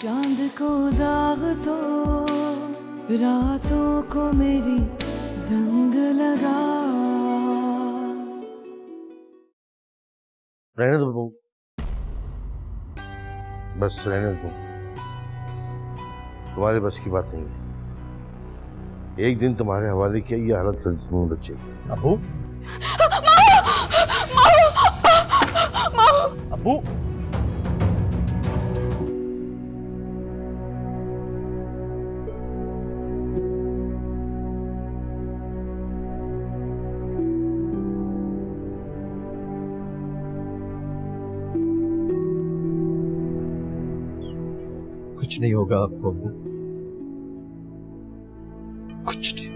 चांद को दाग तो रातों को मेरी जंग लगा। रहने दो बहू, बस रहने दो, तुम्हारे बस की बात नहीं है। एक दिन तुम्हारे हवाले किया ये हालत कर दी तुमने बच्चे की। अबू अबू कुछ नहीं होगा आपको अबू, कुछ नहीं।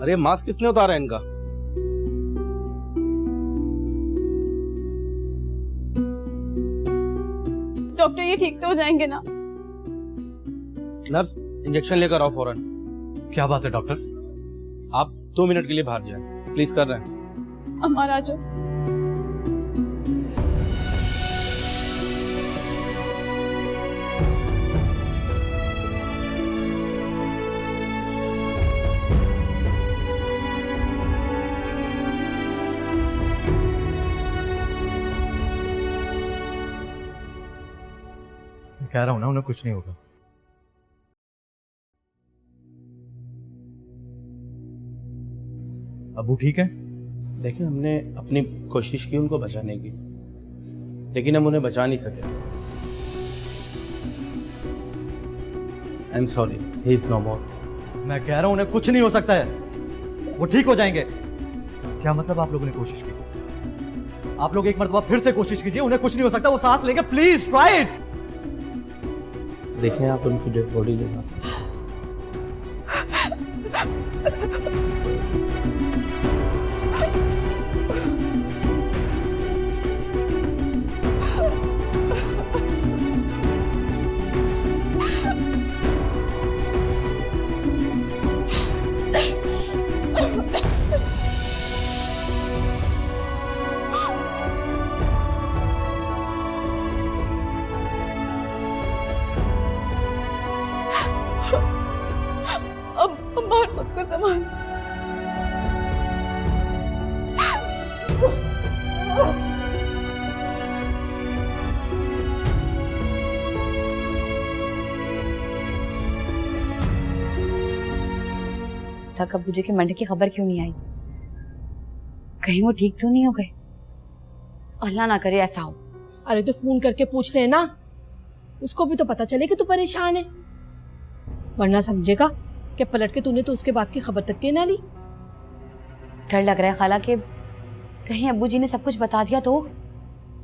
अरे मास्क किसने उतारा है इनका? डॉक्टर ये ठीक तो हो जाएंगे ना? नर्स इंजेक्शन लेकर आओ फौरन। क्या बात है डॉक्टर? आप 2 मिनट के लिए बाहर जाएं, प्लीज कर रहे हैं। हमारा जो कह रहा हूं ना, उन्हें कुछ नहीं होगा। अबू ठीक है? देखिए, हमने अपनी कोशिश की उनको बचाने की, लेकिन हम उन्हें बचा नहीं सके। I am sorry, he is no more. मैं कह रहा हूं उन्हें कुछ नहीं हो सकता है, वो ठीक हो जाएंगे। क्या मतलब आप लोगों ने कोशिश की? आप लोग एक मरतबा फिर से कोशिश कीजिए, उन्हें कुछ नहीं हो सकता, वो सांस लेंगे। Please try it. देखें, आप उनकी डेड बॉडी लेना। अब बाहर खुद को संभाल। तक अब्बू जी के मरने की खबर क्यों नहीं आई? कहीं वो ठीक तो नहीं हो गए? अल्लाह ना करे ऐसा हो। अरे तो फोन करके पूछ लेना, उसको भी तो पता चले कि तू परेशान है, वरना समझेगा कि पलट के तूने तो उसके बाप की खबर तक के ना ली। डर लग रहा है खाला कि कहीं अब्बू जी ने सब कुछ बता दिया तो।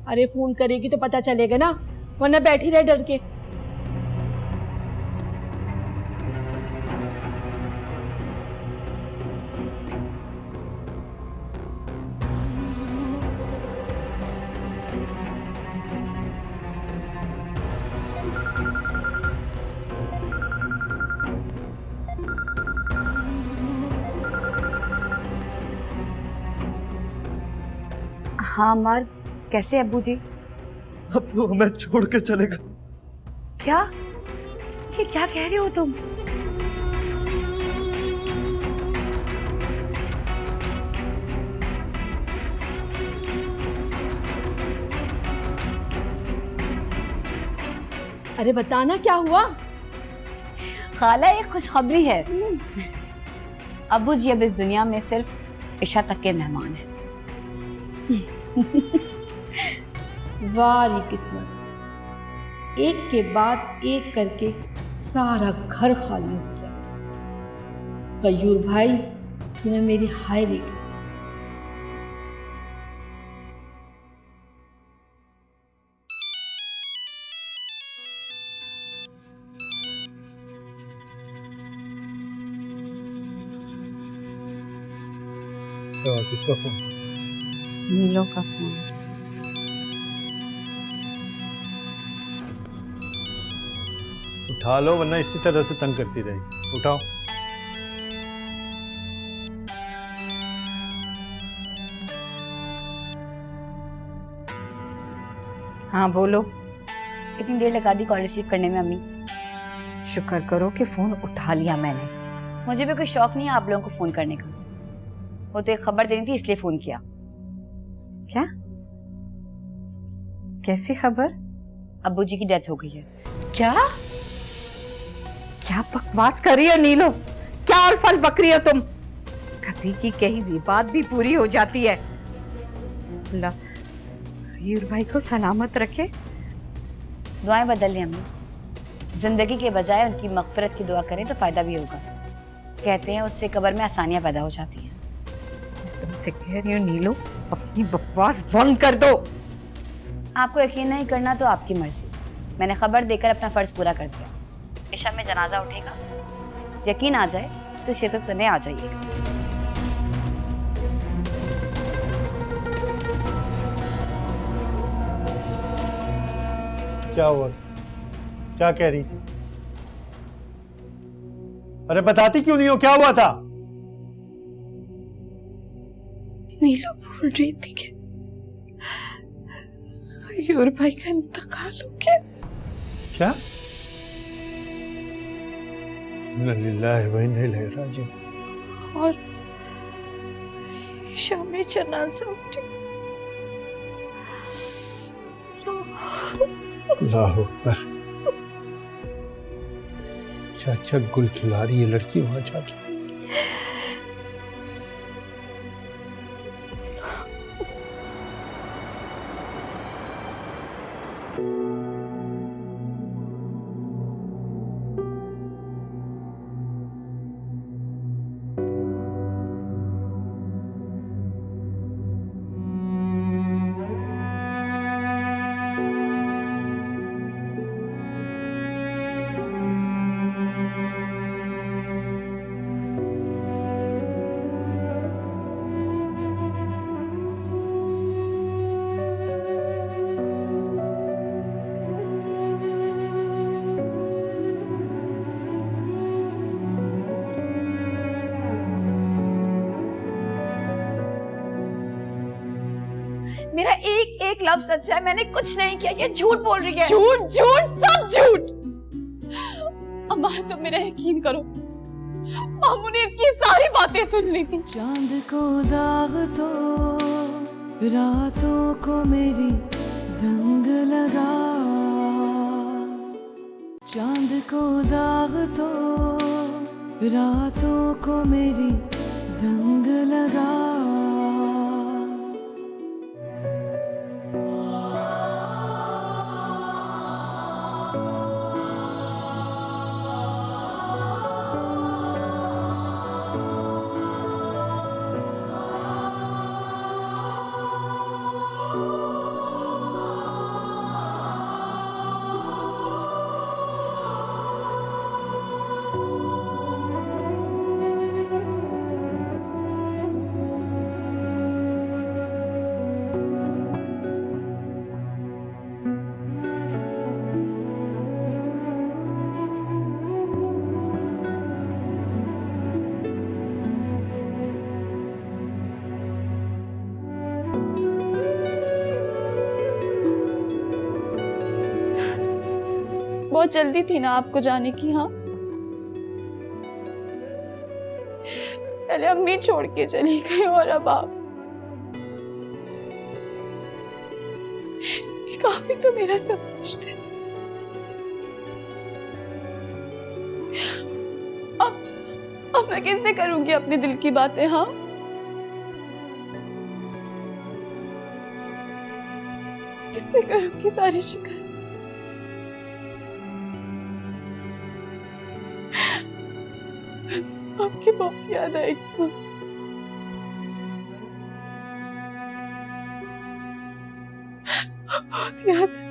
अरे फोन करेगी तो पता चलेगा ना, वरना बैठी रहे डर के। हाँ मार, कैसे अब्बू जी? अब वो हमें छोड़ के चलेगा। क्या? ये क्या कह रहे हो तुम? अरे बताना क्या हुआ? खाला एक खुशखबरी है। अब्बू जी अब इस दुनिया में सिर्फ इशा तक के मेहमान हैं। वारी किस्मत, एक के बाद एक करके सारा घर खाली हो गया। गयूर भाई, तुम्हें मेरी हाय ले गई। किसका फोन? नीलो का फोन। उठा लो वरना इसी तरह से तंग करती रहेगी। उठाओ। हाँ बोलो। इतनी देर लगा दी कॉल रिसीव करने में अम्मी। शुक्र करो कि फोन उठा लिया मैंने। मुझे भी कोई शौक नहीं है आप लोगों को फोन करने का। वो तो एक खबर देनी थी इसलिए फोन किया। क्या? कैसी खबर? अब्बू जी की डेथ हो गई है। क्या? क्या बकवास कर रही हो नीलो? क्या और फल बक रही हो तुम? कभी की कही हुई बात भी पूरी हो जाती है। अल्लाह खयूर भाई को सलामत रखे। दुआएं बदल लें अम्मी। जिंदगी के बजाय उनकी मगफिरत की दुआ करें तो फायदा भी होगा। कहते हैं उससे कब्र में आसानियां पैदा हो जाती हैं। तुमसे कह रही हूँ नीलो अपनी बकवास बंद कर दो। आपको यकीन नहीं करना तो आपकी मर्जी। मैंने खबर देकर अपना फर्ज पूरा कर दिया। इशा में जनाजा उठेगा। यकीन आ जाए तो शिरकत करने आ जाइएगा। क्या हुआ? क्या कह रही थी? अरे बताती क्यों नहीं हो? क्या हुआ था? नीला बोल रही थी कि खयूर भाई का इंतकाल हो गया। क्या? इन्ना लिल्लाहि व इन्ना इलैहि राजिऊन। और ईशा में जनाजा उठे। अल्लाह अकबर। क्या क्या गुल खिला रही है लड़की वहां जाके। मेरा एक एक लफ्ज सच है। मैंने कुछ नहीं किया। ये झूठ बोल रही है। झूठ झूठ सब झूठ। अमार तुम मेरा यकीन करो, मामू ने इसकी सारी बातें सुन ली थी। चांद को दाग तो रातों को मेरी जंग लगा। चांद को दाग तो रातों को मेरी जंग लगा। बहुत जल्दी थी ना आपको जाने की। हाँ, पहले अम्मी छोड़ के चली गई और अब आप। काफी तो मेरा सब कुछ थे। अब मैं कैसे करूंगी अपने दिल की बातें? हाँ, किससे करूंगी सारी शिकायत? आपकी बहुत याद आएगी। बहुत याद है।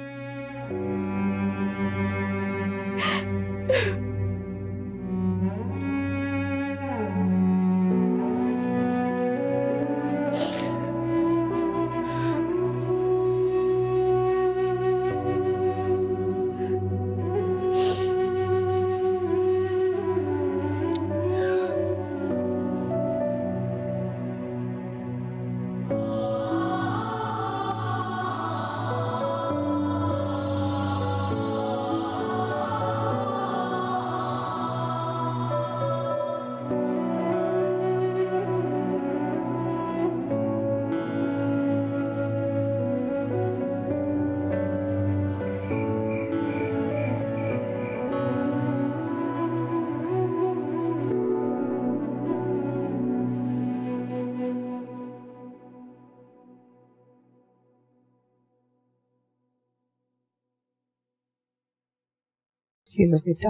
चलो बेटा,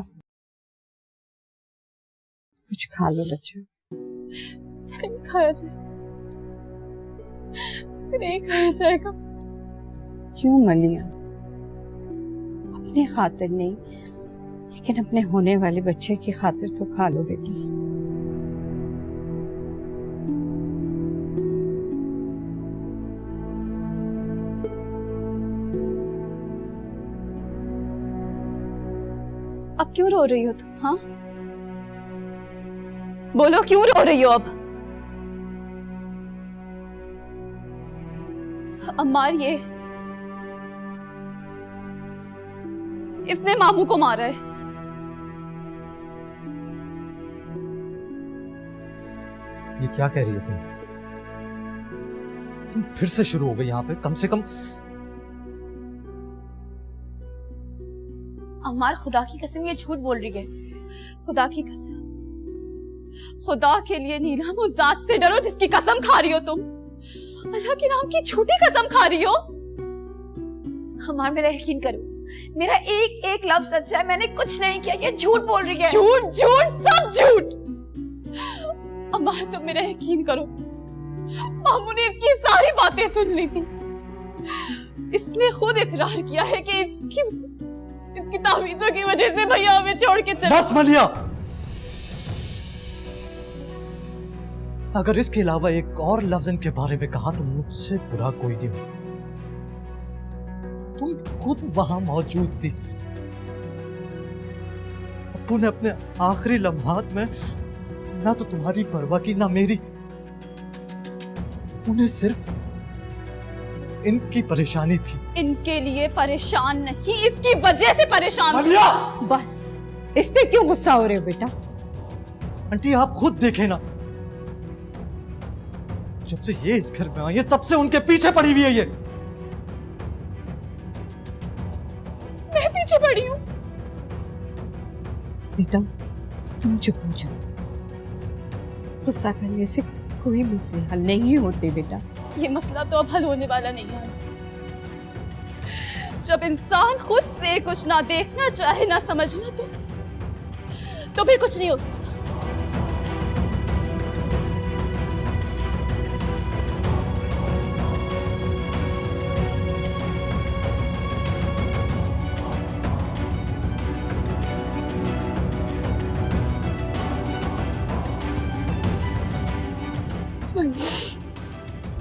कुछ खा लो बच्चों। इसे नहीं खाया जाए, इसे नहीं खाया जाएगा। क्यों मलिया? अपने खातिर नहीं, लेकिन अपने होने वाले बच्चे की खातिर तो खा लो बेटा। अब क्यों रो रही हो तुम? हाँ, बोलो क्यों रो रही हो अब? अम्मार, ये इसने मामू को मारा है। ये क्या कह रही हो तुम फिर से शुरू हो गई यहाँ पे। कम से कम अम्मार, खुदा की कसम ये झूठ बोल रही है। खुदा की कसम, खुदा के लिए नीलम, उस जात से डरो जिसकी कसम खा रही हो तुम। अल्लाह के नाम की झूठी कसम खा रही हो। अम्मार, मेरा यकीन करो, मेरा एक एक लफ्ज सच है, मैंने कुछ नहीं किया। ये झूठ बोल रही है। झूठ झूठ सब झूठ। अम्मार, तुम मेरा यकीन करो, मामू ने इसकी सारी बातें सुन ली थी। इसने खुद इकरार किया है कि इसकी तावीज़ों की वजह से भैया हमें छोड़ के चले। बस मलिया, अगर इसके अलावा एक और लफ्ज इनके बारे में कहा तो मुझसे बुरा कोई नहीं होगा। तुम खुद वहां मौजूद थी। अप्पू ने अपने आखिरी लम्हात में ना तो तुम्हारी परवाह की ना मेरी। उन्हें सिर्फ इनकी परेशानी थी। इनके लिए परेशान नहीं, इसकी वजह से परेशान। मलिया! बस इस पे क्यों गुस्सा हो रहे हो बेटा? आंटी, आप खुद देखें ना, जब से ये इस घर में आई है तब से उनके पीछे पड़ी हुई है ये। मैं पीछे पड़ी हूँ? बेटा, तुम चुप हो जाओ। गुस्सा करने से कोई मसले हल नहीं होते बेटा। ये मसला तो अब हल होने वाला नहीं है। जब इंसान खुद से कुछ ना देखना चाहे ना समझना, तो फिर कुछ नहीं हो सकता।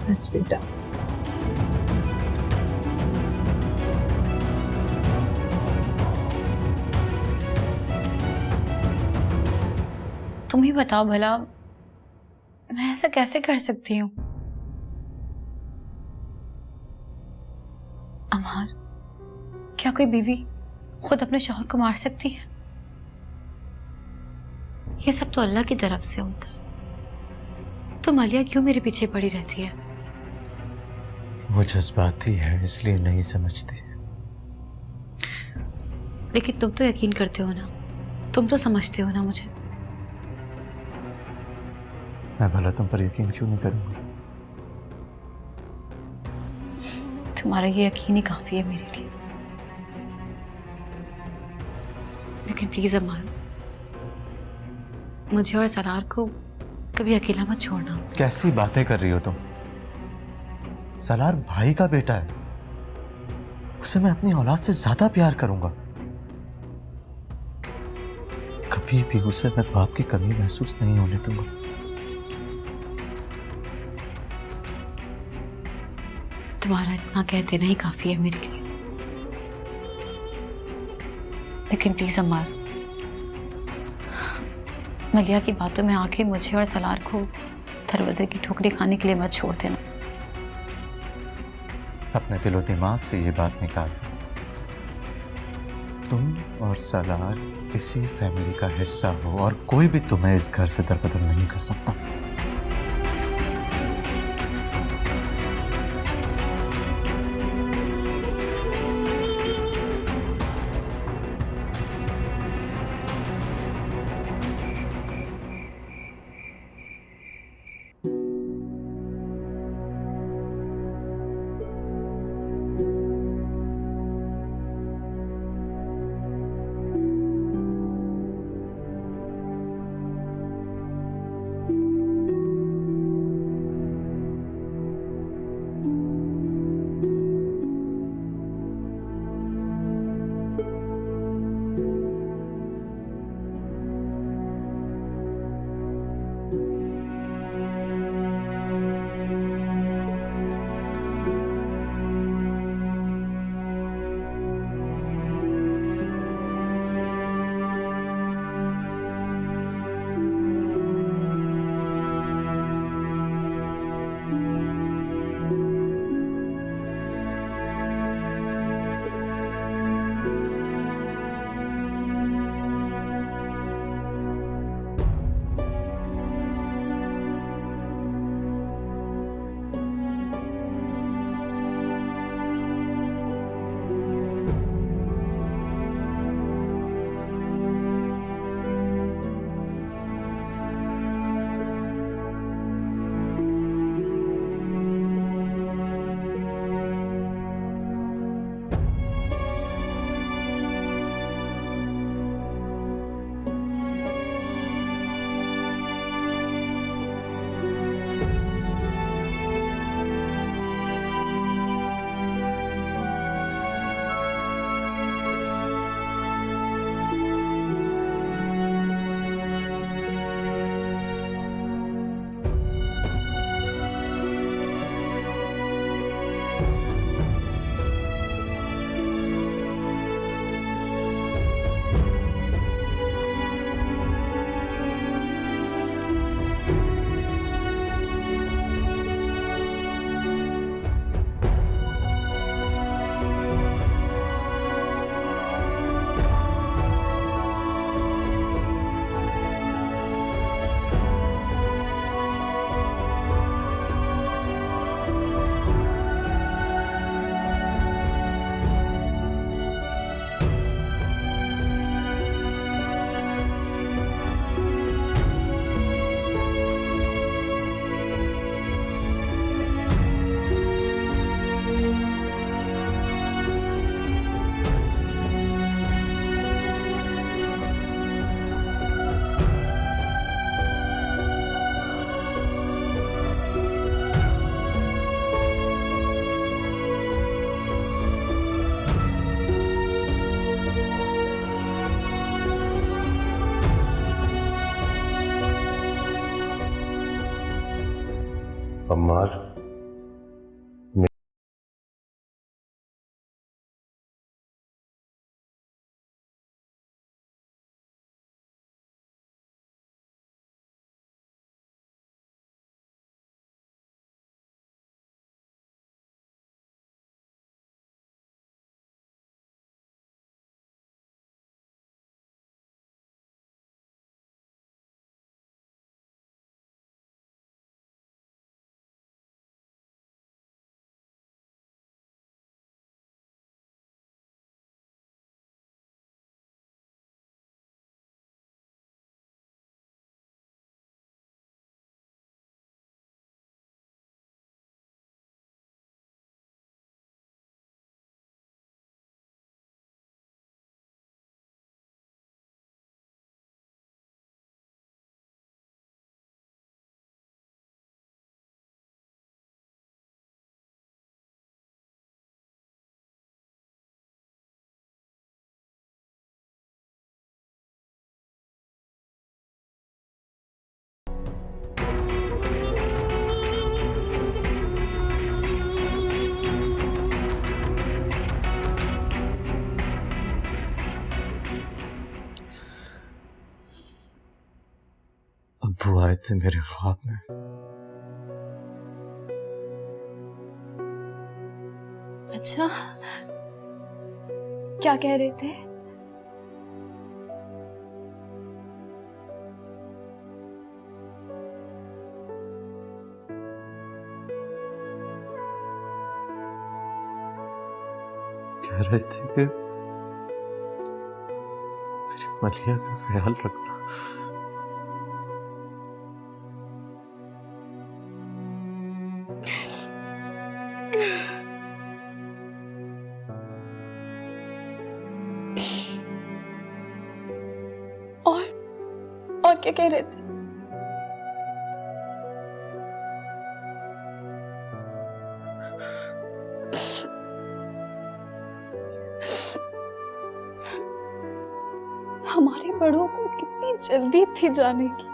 बस बेटा, तुम ही बताओ भला, मैं ऐसा कैसे कर सकती हूँ? अम्मार, क्या कोई बीवी खुद अपने शौहर को मार सकती है? ये सब तो अल्लाह की तरफ से होता है। तो मालिया क्यों मेरे पीछे पड़ी रहती है? वो जज्बाती है, इसलिए नहीं समझती। लेकिन तुम तो यकीन करते हो ना, तुम तो समझते हो ना मुझे। मैं भला तुम पर यकीन क्यों नहीं करूंगा? तुम्हारा ये यकीन ही काफी है मेरे लिए। लेकिन प्लीज अम्मा, मुझे और सलार को कभी अकेला मत छोड़ना। कैसी बातें कर रही हो तुम? सलार भाई का बेटा है, उसे मैं अपनी औलाद से ज्यादा प्यार करूंगा। कभी भी उसे मैं बाप की कमी महसूस नहीं होने दूंगा। तुम्हारा इतना कह देना ही काफी है मेरे लिए। लेकिन प्लीज अम्मा, मलिया की बातों में आके मुझे और सलार को दरबदर की ठोकरी खाने के लिए मत छोड़ देना। अपने दिलो दिमाग से ये बात निकाल, तुम और सलार इसी फैमिली का हिस्सा हो और कोई भी तुम्हें इस घर से दरबदर नहीं कर सकता। अम्मार अब्बू आए थे मेरे ख्वाब में। अच्छा, क्या कह रहे थे? कह रहे थे कि मेरी मलिया का ख्याल रखना। और क्या कह रहे थे? हमारे बड़ों को कितनी जल्दी थी जाने की।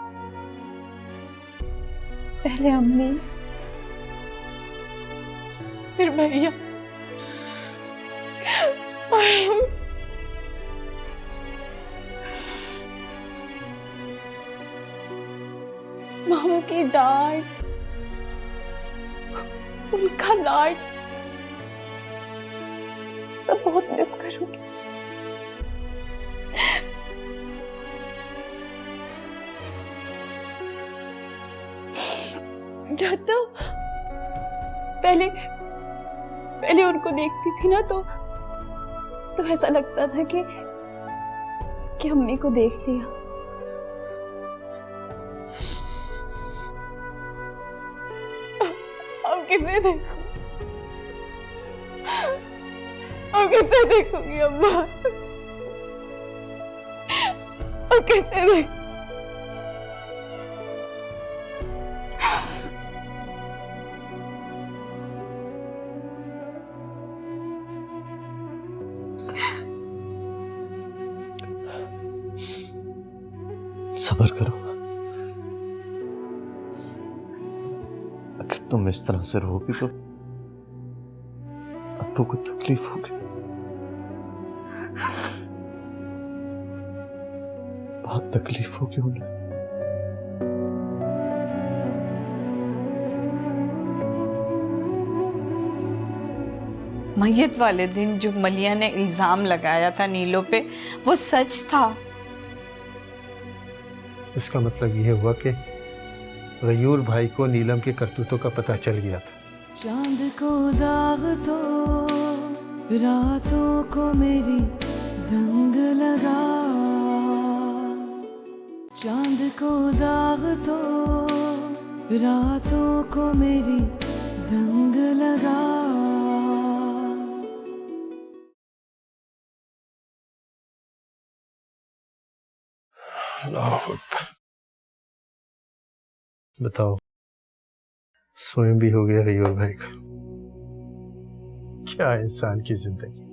पहले अम्मी, फिर भैया, मामू की डांट, उनका लाड, सब बहुत मिस करूंगी। जब तो पहले उनको देखती थी ना तो ऐसा लगता था कि अम्मी को देख लिया। किसे देखूं? और किसे देखूंगी अम्मा? और किसे देख? सब्र करो। अगर तुम इस तरह से रहोगी तो अब्बू को तकलीफ होगी, बहुत तकलीफ होगी उन्हें। मैयत वाले दिन जो मलिया ने इल्जाम लगाया था नीलो पे, वो सच था। इसका मतलब यह हुआ कि गयूर भाई को नीलम के करतूतों का पता चल गया था। चांद को दाग तो रातों को मेरी जंग लगा, चांद को दाग तो रातों को मेरी जंग लगा। बताओ, स्वयं भी हो गया गयूर भाई का। क्या इंसान की जिंदगी।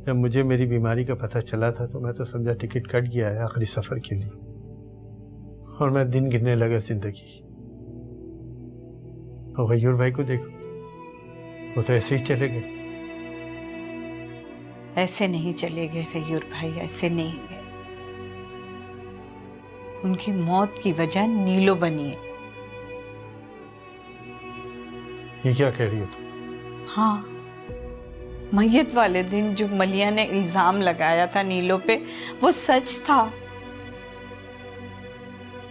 जब मुझे मेरी बीमारी का पता चला था तो मैं तो समझा टिकट कट गया है आखिरी सफर के लिए, और मैं दिन गिनने लगा जिंदगी। और गयूर भाई को देखो, वो तो ऐसे ही चले गए। ऐसे नहीं चले गए गयूर भाई, ऐसे नहीं गए। उनकी मौत की वजह नीलो बनी है। ये क्या कह रही हो तुम? हाँ, मैयत वाले दिन जो मलिया ने इल्जाम लगाया था नीलो पे, वो सच था।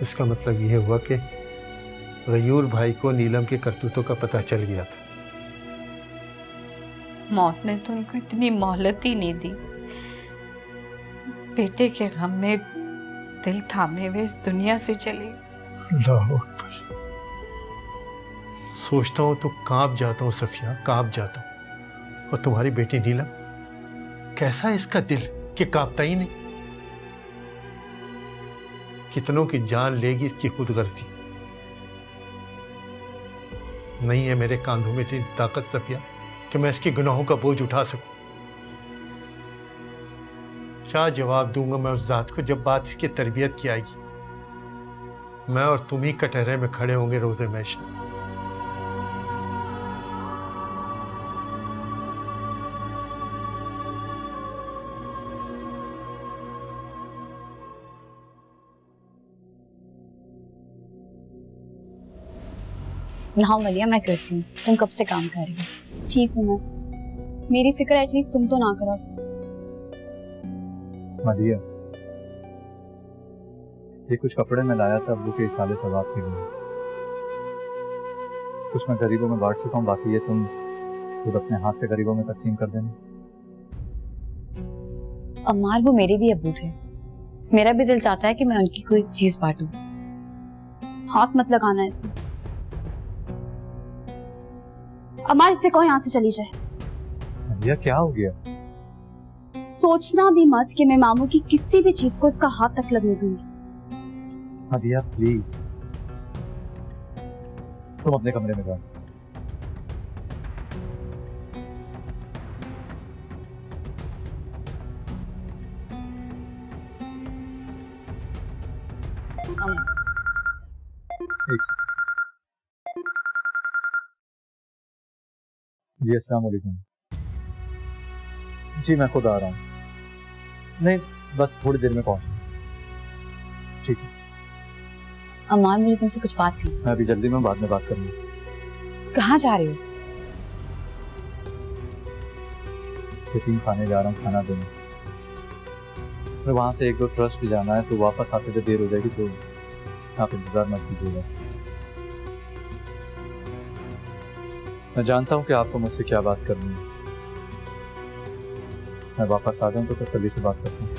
इसका मतलब ये हुआ कि गयूर भाई को नीलम के करतूतों का पता चल गया था। मौत ने तो उनको इतनी मोहलत ही नहीं दी। बेटे के गम में दिल थामे हुए इस दुनिया से चले। अल्लाह अकबर। सोचता हूँ तो कांप जाता हूँ सफिया, कांप जाता हूँ। और तुम्हारी बेटी नीलम, कैसा है इसका दिल कि कांपता ही नहीं। कितनों की जान लेगी इसकी खुदगर्जी। नहीं है मेरे कांधों में इतनी ताकत सफिया कि मैं इसके गुनाहों का बोझ उठा सकूं। क्या जवाब दूंगा मैं उस जात को जब बात इसकी तरबियत की आएगी। मैं और तुम ही कटहरे में खड़े होंगे रोजे महशर। हाँ मलिया, मैं करती हूँ। तुम कब से काम कर रही हो? ठीक हूँ मैं। मेरी फिक्र एटलीस्ट तुम तो ना करो। मलिया, ये कुछ कपड़े मैं लाया था अब्बू के इसाले सवाब के लिए। कुछ मैं गरीबों में बांट चुका हूँ, बाकी ये तुम खुद अपने हाथ से गरीबों में तकसीम कर देना। अम्मार, वो मेरे भी अब्बू थे। मेरा भी दिल चाहता है कि मैं उनकी कोई चीज बांटूं। हाथ मत लगाना ऐसे। अम्मार, इससे कहो यहाँ से चली जाए। मलिया, क्या हो गया? सोचना भी मत कि मैं मामू की किसी भी चीज को इसका हाथ तक लगने दूंगी। मलिया प्लीज, तुम अपने कमरे में जाओ। एक सेकंड। जी अस्सलाम वालेकुम। जी मैं खुद आ रहा हूँ। नहीं, बस थोड़ी देर में पहुंचूँ। ठीक है। अम्मार, मुझे तुमसे कुछ बात करनी। मैं अभी जल्दी में, बाद में बात करूँगा। कहाँ जा रहे हो? यतीम खाने जा रहा हूँ खाना देने। फिर वहाँ से एक दो ट्रस्ट भी जाना है, तो वापस आते हुए देर हो जाएगी, तो आप इंतजार मत कीजिएगा। मैं जानता हूँ कि आपको मुझसे क्या बात करनी है। मैं वापस आ जाऊँ तो तसल्ली से बात करता हूँ।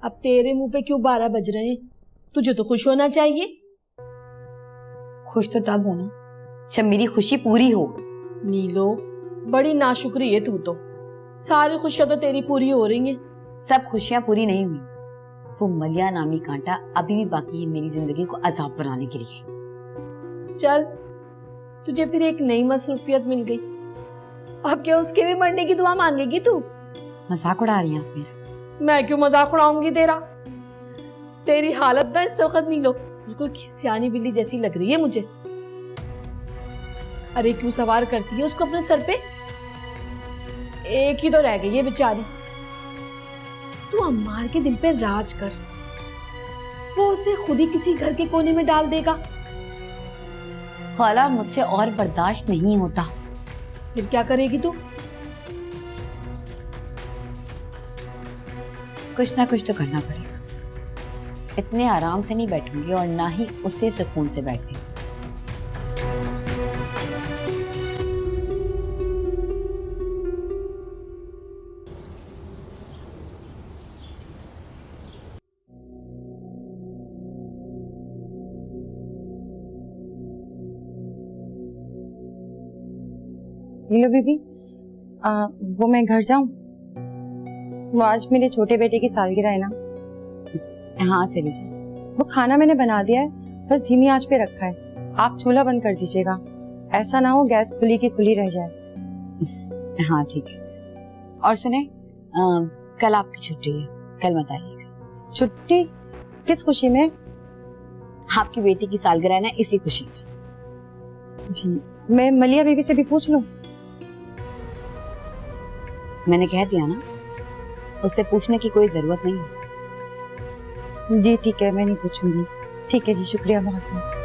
अब तेरे मुंह पे क्यों 12 बज रहे हैं? तुझे तो खुश होना चाहिए। खुश तो तब हो ना जब मेरी खुशी पूरी हो। नीलो, बड़ी नाशुक्री है तू तो। सारी खुशियां तो तेरी पूरी हो रही हैं। सब खुशियां पूरी नहीं हुई। वो मलिया नामी कांटा अभी भी बाकी है मेरी जिंदगी को अजाब बनाने के लिए। चल, तुझे फिर एक नई मसरूफियत मिल गई। अब क्या उसके भी मरने की दुआ मांगेगी तू? मजाक उड़ा रही हैं आप मेरा? मैं क्यों मजाक उड़ाऊंगी तेरा? तेरी हालत ना इस वक्त नीलो बिल्कुल खिसियानी बिल्ली जैसी लग रही है मुझे। अरे क्यों सवार करती है उसको अपने सर पे? एक ही तो रह गई है बेचारी। तू अम्मार के दिल पे राज कर, वो उसे खुद ही किसी घर के कोने में डाल देगा। खाला मुझसे और बर्दाश्त नहीं होता। फिर क्या करेगी तू? कुछ ना कुछ तो करना पड़ेगा। इतने आराम से नहीं बैठूंगी और ना ही उसे सुकून से बैठने दूंगी। लीलो बीबी, वो मैं घर जाऊं? वो आज मेरे छोटे बेटे की सालगिरह है ना। हाँ चली जाए। वो खाना मैंने बना दिया है, बस धीमी आंच पे रखा है। आप चूल्हा बंद कर दीजिएगा, ऐसा ना हो गैस खुली की खुली रह जाए। हाँ ठीक है। और सुने, कल आपकी छुट्टी है, कल मत आइएगा। छुट्टी? किस खुशी में? आपकी बेटी की सालगिरह है ना, इसी खुशी में। जी, मैं मलिया बीबी से भी पूछ लूं? मैंने कह दिया ना, उससे पूछने की कोई जरूरत नहीं है। जी ठीक है, मैं नहीं पूछूंगी। ठीक है जी, शुक्रिया बहुत बहुत।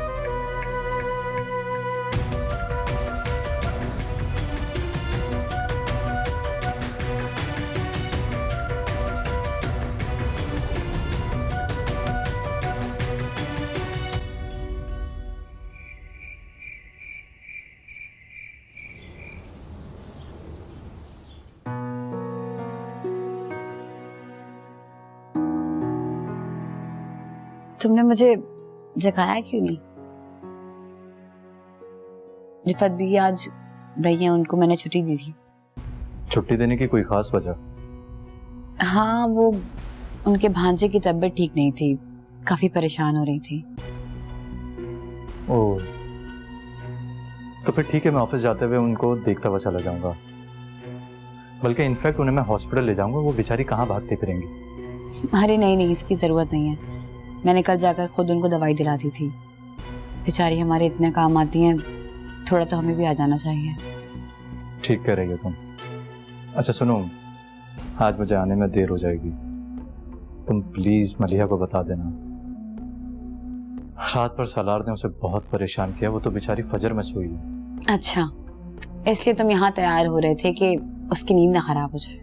तुमने मुझे जगाया क्यों नहीं? रिफत भी आज गई है, उनको मैंने छुट्टी दी थी। छुट्टी देने की कोई खास वजह? हाँ, वो उनके भांजे की तबीयत ठीक नहीं थी, काफी परेशान हो रही थी। ओह, तो फिर ठीक है, मैं ऑफिस जाते हुए उनको देखता हुआ चला जाऊंगा। बल्कि इनफैक्ट उन्हें मैं हॉस्पिटल ले जाऊंगा, वो बेचारी कहाँ भागती फिरेंगी। अरे नहीं नहीं, इसकी जरूरत नहीं है। मैंने कल जाकर खुद उनको दवाई दिला दी थी। बेचारी हमारे इतने काम आती हैं, थोड़ा तो हमें भी आ जाना चाहिए। ठीक कह रही हो तुम। अच्छा सुनो, आज मुझे आने में देर हो जाएगी, तुम प्लीज मलिया को बता देना। रात पर सलार ने उसे बहुत परेशान किया, वो तो बेचारी फजर में सोई है। अच्छा, इसलिए तुम यहाँ तैयार हो रहे थे कि उसकी नींद ना खराब हो जाए।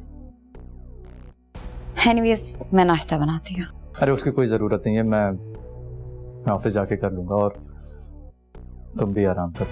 एनीवेज, मैं नाश्ता बनाती हूँ। अरे उसकी कोई जरूरत नहीं है, मैं ऑफिस जाके कर लूंगा, और तुम भी आराम कर।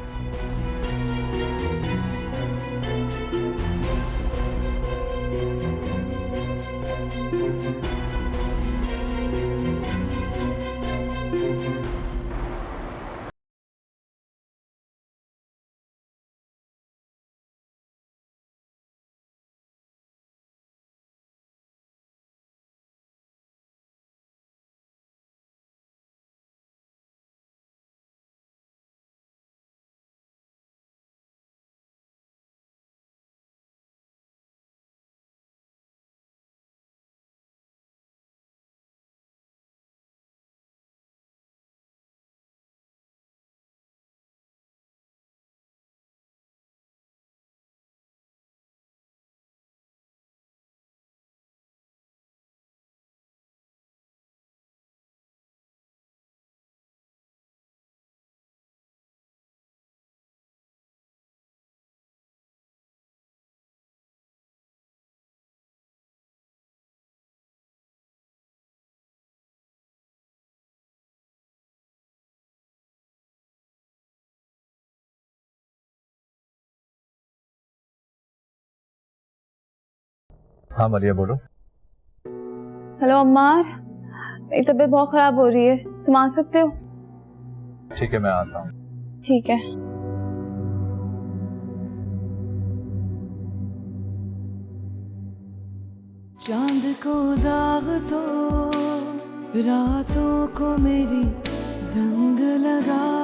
हाँ मलिया बोलो। हेलो अम्मार, मेरी तबीयत बहुत खराब हो रही है, तुम आ सकते हो? ठीक है, मैं आता हूँ। ठीक है। चांद को दाग तो रातों को मेरी जंग लगा